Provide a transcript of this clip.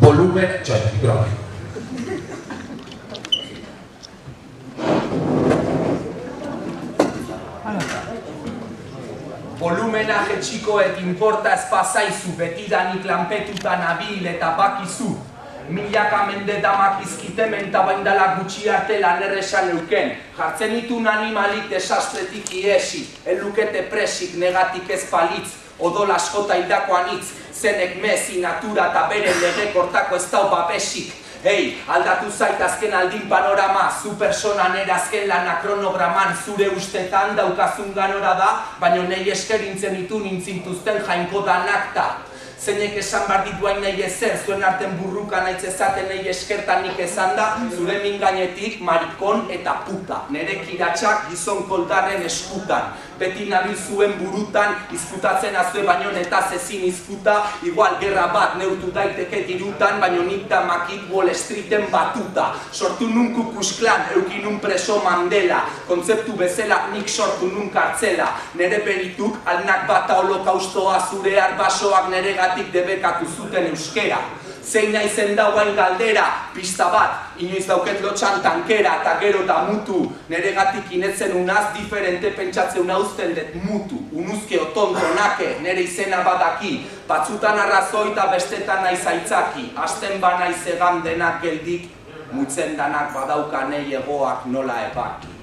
volumen, volumena jetxikoek inporta ez pasaizu, betidanik lanpetutan abil eta bakizu. Milaka mende damakizkitemen eta baindala gutxi arte lan erresan euken. Jartzen itun animalik desastretik iesi, elukete presik negatik ez palitz, odol askota hildakoan hitz, zenek mezi, natura eta bere legekortako ez dau babesik. Hei, aldatu zait azken aldin panorama, zu personan erazken lana kronograman, zure ustetan daukazun ganora da, baina nahi eskerintzen itu nintzintuzten jainko danakta. Zeinek esan behar dituain nahi ezer, zuen arten burruka nahi ezaten nahi eskertan nik esan da, zure mingainetik marikon eta puta. Nere kiratxak gizon koldarren eskutan. Beti nabil zuen burutan, izkutatzen azue baino netaz ezin izkuta, igual gerra bat neurtu daiteke dirutan, baino nik da makit Wall Streeten batuta. Sortu nun kukusklan, eukin nun preso Mandela, kontzeptu bezala nik sortu nun kartzela. Nere berituk, alnak bata holokaustoa zure arbasoak nere gatik debekatu zuten euskera. Zein naizen dagoen galdera, pista bat, inoiz dauket lotxan tankera, eta gero eta mutu. Nere gatik inetzen unaz diferente pentsatzen uzten dut mutu. Unuzkeo tonto nake, nere izena badaki. Batzutan arrazoi eta bestetan naiz aitzaki. Asten ba naiz egan denak geldik, mutzen danak badaukanei egoak nola ebaki.